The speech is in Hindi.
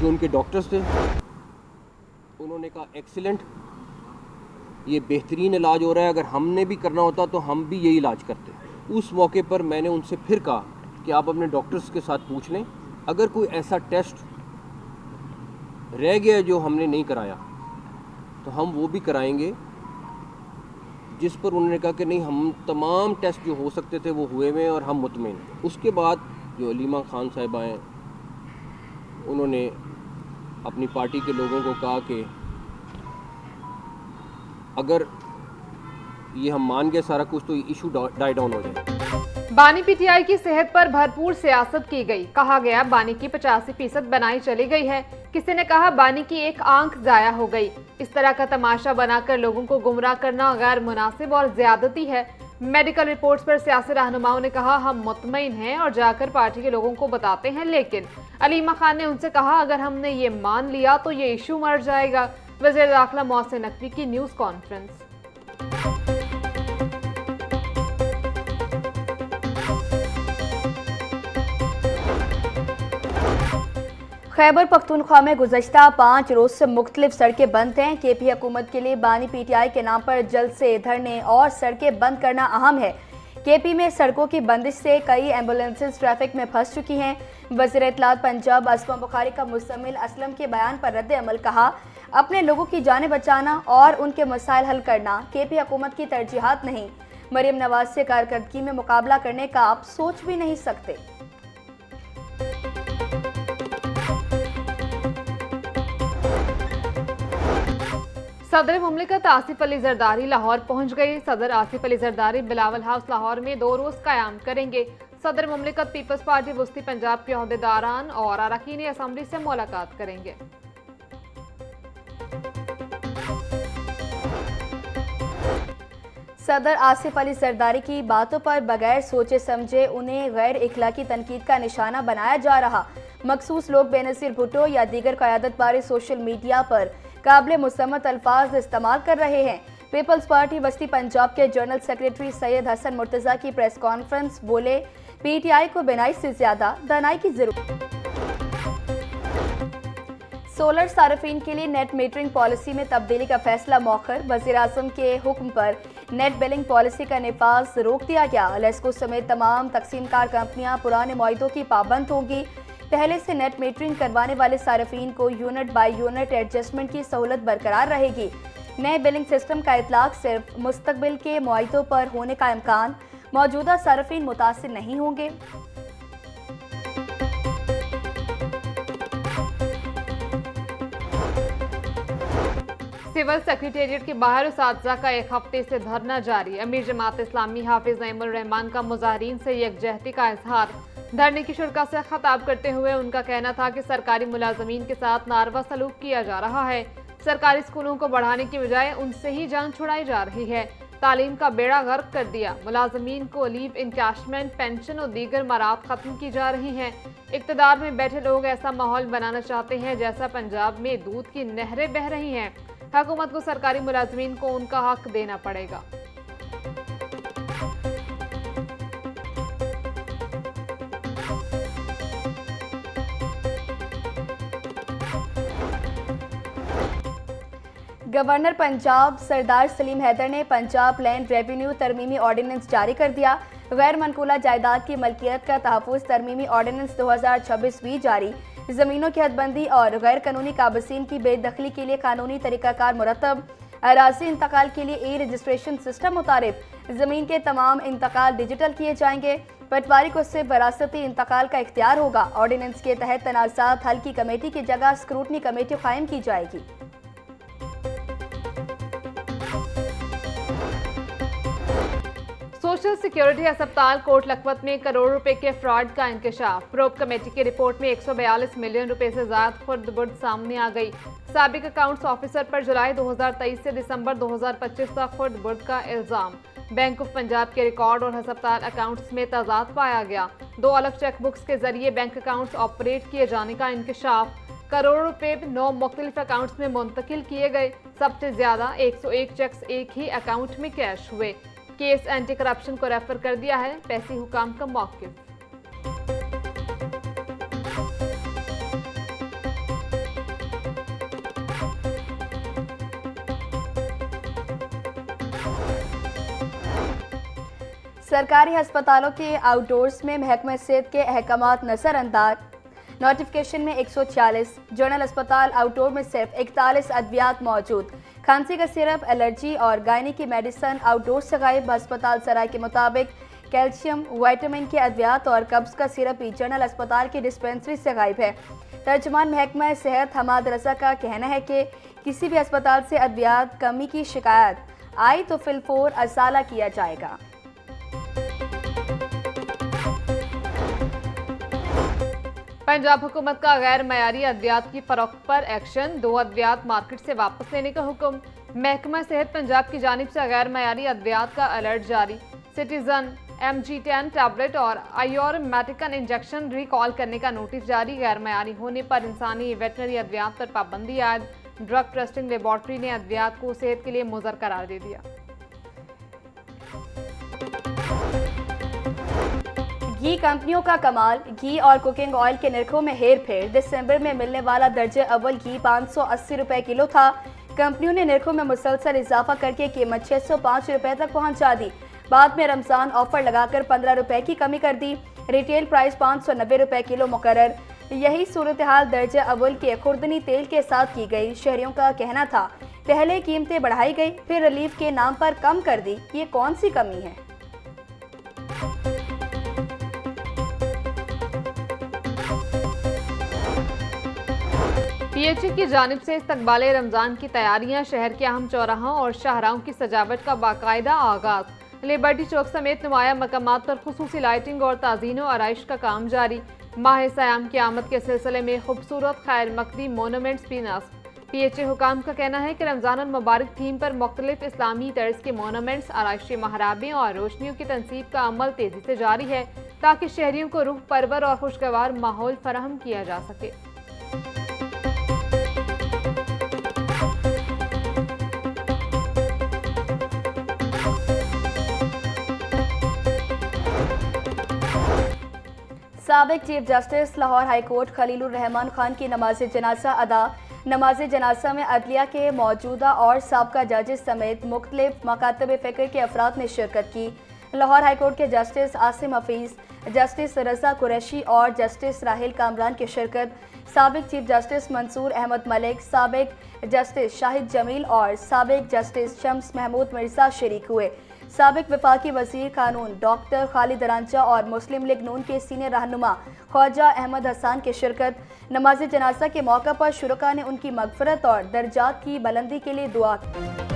जो उनके डॉक्टर्स थे उन्होंने कहा एक्सीलेंट, ये बेहतरीन इलाज हो रहा है, अगर हमने भी करना होता तो हम भी यही इलाज करते। उस मौके पर मैंने उनसे फिर कहा कि आप अपने डॉक्टर्स के साथ पूछ लें, अगर कोई ऐसा टेस्ट रह गया जो हमने नहीं कराया तो हम वो भी कराएंगे। जिस पर उन्होंने कहा कि नहीं, हम तमाम टेस्ट जो हो सकते थे वो हुए हुए हैं और हम मुतमईन हैं। उसके बाद जो अलीमा खान साहिबा हैं उन्होंने अपनी पार्टी के लोगों को कहा कि अगर ये हम मान गए सारा कुछ तो इशू डाई डाउन हो जाए। बानी पीटीआई की सेहत पर भरपूर सियासत की गई। कहा गया बानी की 85% बनाई चली गई है। किसी ने कहा बानी की एक आंख जाया हो गई। इस तरह का तमाशा बनाकर लोगों को गुमराह करना गैर मुनासिब और ज्यादती है। मेडिकल रिपोर्ट्स पर सियासी रहनुमाओं ने कहा हम मुतमईन हैं और जाकर पार्टी के लोगों को बताते हैं, लेकिन अलीमा खान ने उनसे कहा अगर हमने ये मान लिया तो ये इशू मर जाएगा। वज़ीर दाखिला मोहसिन नकवी की न्यूज कॉन्फ्रेंस। खैबर पख्तूनख्वा में गुज़श्ता 5 रोज से मुख्तलिफ सड़कें बंद हैं। केपी हुकूमत के लिए बानी पीटीआई के नाम पर जल्द से धरने और सड़कें बंद करना अहम है। केपी में सड़कों की बंदिश से कई एम्बुलेंसेज ट्रैफिक में फंस चुकी हैं। वज़ीर इत्तलात पंजाब असमा बुखारी का मुस्तमिल असलम के बयान पर रद्द अमल। कहा अपने लोगों की जानें बचाना और उनके मसाइल हल करना केपी हुकूमत की तरजीहात नहीं। मरीम नवाज से कारकर्दगी में मुकाबला करने का आप सोच भी नहीं सकते। सदर मुमलिकत आसिफ अली जरदारी लाहौर पहुंच गए। सदर आसिफ अली जरदारी बिलावल हाउस लाहौर में 2 रोज कयाम करेंगे। सदर मुमलिकत पीपल्स पार्टी वस्ती पंजाब के अहदेदारान और अरकान असम्बली से मुलाकात करेंगे। सदर आसिफ अली जरदारी की बातों पर बगैर सोचे समझे उन्हें गैर इखलाकी तनकीद का निशाना बनाया जा रहा। मखसूस लोग बेनज़ीर भुट्टो या दीगर क़यादत बारे सोशल मीडिया पर काबिल मुसम्मत अल्फाज इस्तेमाल कर रहे हैं। पीपल्स पार्टी वस्ती पंजाब के जनरल सेक्रेटरी सैयद हसन मुर्तज़ा की प्रेस कॉन्फ्रेंस बोले पीटीआई को बिनाई से ज्यादा दानाई की जरूरत। सोलर सार्फिन के लिए नेट मीटरिंग पॉलिसी में तब्दीली का फैसला मौखर। वज़ीर आज़म के हुक्म पर नेट बिलिंग पॉलिसी का नफाज रोक दिया गया। लेस्को समेत तमाम तकसीमकार कंपनियां पुराने मुआहदों की पाबंद होंगी। पहले से नेट मीटरिंग करवाने वाले सार्फिन को यूनिट बाय यूनिट एडजस्टमेंट की सहूलत बरकरार रहेगी। नए बिलिंग सिस्टम का इतलाक सिर्फ मुस्तकबिल के मुआहदों पर होने का इम्कान। मौजूदा सार्फिन मुतासिर नहीं होंगे। सिविल सेक्रेटेरिएट के बाहर उसातिज़ा का 1 हफ्ते से धरना जारी। अमीर जमात इस्लामी हाफिज नईमुर रहमान का मुजाहिरीन से यकजहती का इजहार। धरने की शुरा से खिताब करते हुए उनका कहना था कि सरकारी मुलाजमीन के साथ नारवा सलूक किया जा रहा है। सरकारी स्कूलों को बढ़ाने की बजाय उनसे ही जान छुड़ाई जा रही है। तालीम का बेड़ा गर्क कर दिया। मुलाजमीन को लीव इनकैशमेंट, पेंशन और दीगर मराहत खत्म की जा रही हैं। इक़्तिदार में बैठे लोग ऐसा माहौल बनाना चाहते हैं जैसा पंजाब में दूध की नहरें बह रही हैं। हुकूमत को सरकारी मुलाजमीन को उनका हक देना पड़ेगा। गवर्नर पंजाब सरदार सलीम हैदर ने पंजाब लैंड रेवेन्यू तरमीमी ऑर्डिनेंस जारी कर दिया। गैर मनकूला जायदाद की मलकियत का तहफ़्फ़ुज़ तरमीमी ऑर्डिनेंस 2026 भी जारी। ज़मीनों की हदबंदी और गैर कानूनी काबसीन की बेदखली के लिए कानूनी तरीक़ाकार मुरतब। अराज़ी इंतकाल के लिए ई रजिस्ट्रेशन सिस्टम मुतारिफ। ज़मीन के तमाम इंतकाल डिजिटल किए जाएंगे। पटवारी को सिर्फ वरासती इंतकाल का इख्तियार होगा। ऑर्डिनेंस के तहत तनाज़ात हल की कमेटी की जगह स्क्रूटनी कमेटी कायम की जाएगी। सोशल सिक्योरिटी अस्पताल कोट लखपत में करोड़ रुपए के फ्रॉड का इंकशाफ। प्रोब कमेटी की रिपोर्ट में 142 मिलियन रुपए से ज्यादा खुर्द-बुर्द सामने आ गई। साबिक अकाउंट्स ऑफिसर पर जुलाई 2023 से दिसंबर 2025 तक खुर्द-बुर्द का इल्जाम। बैंक ऑफ पंजाब के रिकॉर्ड और अस्पताल अकाउंट्स में तजाद पाया गया। 2 अलग चेकबुक्स के जरिए बैंक अकाउंट्स ऑपरेट किए जाने का इंकशाफ। करोड़ रुपए 9 मुख्तलिफ अकाउंट्स में मुंतकिल किए गए। सबसे ज्यादा 101 चेक्स एक ही अकाउंट में कैश हुए। केस एंटी करप्शन को रेफर कर दिया है। पैसी हुकाम का मौक़िफ़। सरकारी अस्पतालों के आउटडोर्स में महकमा सेहत के अहकामात नज़रअंदाज। नोटिफिकेशन में 146, जनरल अस्पताल आउटडोर में सिर्फ 41 अद्वियात मौजूद। खांसी का सिरप, एलर्जी और गायनी की मेडिसिन आउटडोर से गायब। अस्पताल सराय के मुताबिक कैल्शियम, विटामिन के अद्वियात और कब्ज का सिरप भी जनरल अस्पताल की डिस्पेंसरी से गायब है। तर्जुमान महकमा सेहत हमाद रजा का कहना है कि किसी भी अस्पताल से अद्वियात कमी की शिकायत आई तो फिलफोर असाला किया जाएगा। पंजाब हुकूमत का गैर मयारी अद्वियात की फरोख्त पर एक्शन। 2 अद्वियात मार्केट से वापस लेने का हुक्म। महकमा सेहत पंजाब की जानिब से गैर मयारी अद्वियात का अलर्ट जारी। सिटीजन MG10 टैबलेट और आयोरमेटिकन इंजेक्शन रिकॉल करने का नोटिस जारी। गैर मयारी होने पर इंसानी वेटनरी अद्वियात पर पाबंदी आयद। ड्रग टेस्टिंग लेबॉर्ट्री ने अद्वियात को सेहत के लिए मुज़र करार दे दिया। घी कंपनियों का कमाल। घी और कुकिंग ऑयल के निर्खों में हेर फेर। दिसंबर में मिलने वाला दर्जे अव्वल घी 580 रुपए किलो था। कंपनियों ने निर्खों में मुसलसल इजाफा करके कीमत 605 रुपए तक पहुंचा दी। बाद में रमजान ऑफर लगाकर 15 रुपए की कमी कर दी। रिटेल प्राइस 590 रुपए किलो मुकर्रर। यही सूरत हाल दर्जे अव्वल के खुर्दनी तेल के साथ की गई। शहरियों का कहना था पहले कीमतें बढ़ाई गई, फिर रिलीफ के नाम पर कम कर दी। ये कौन सी कमी है? PHE की जानिब से इस्तकबाल रमज़ान की तैयारियां। शहर के अहम चौराहों और शाहराहों की सजावट का बाकायदा आगाज। लिबर्टी चौक समेत नुमाया मकामात पर खुसूसी लाइटिंग और ताज़ीन व आराइश का काम जारी। माह सयाम की आमद के सिलसिले में खूबसूरत खैर मकदी मोनूमेंट्स भी नस्ब। PHE हुकाम का कहना है कि रमज़ान मुबारक थीम पर मुख्तलिफ इस्लामी तर्ज के मोनूमेंट्स, आराइशी महराबें और रोशनियों की तनसीब का अमल तेज़ी से जारी है ताकि शहरियों को रूह परवर और खुशगवार माहौल फराहम किया जा सके। साबिक chief justice Lahore high court Khalilur Rahman Khan की नमाज जनाजा अदा। नमाज जनाजा में अदलिया के मौजूदा और साबका जजेस समेत मुख्तलिफ मकातब फ़िक्र के अफराद ने शिरकत की। लाहौर हाई कोर्ट के जस्टिस आसिम हफीज़, जस्टिस रज़ा कुरैशी और जस्टिस राहिल कामरान की शिरकत। साबिक चीफ जस्टिस मंसूर अहमद मलिक, साबिक जस्टिस शाहिद जमील और साबिक जस्टिस शम्स महमूद मिर्ज़ा शरीक हुए। साबिक वफाकी वज़ीर कानून डॉक्टर खालिद रांचा और मुस्लिम लीग नून के सीनियर रहनुमा ख्वाजा अहमद हसन की शिरकत। नमाज जनाजा के मौका पर शुरका ने उनकी मगफरत और दर्जात की बुलंदी के लिए दुआ की।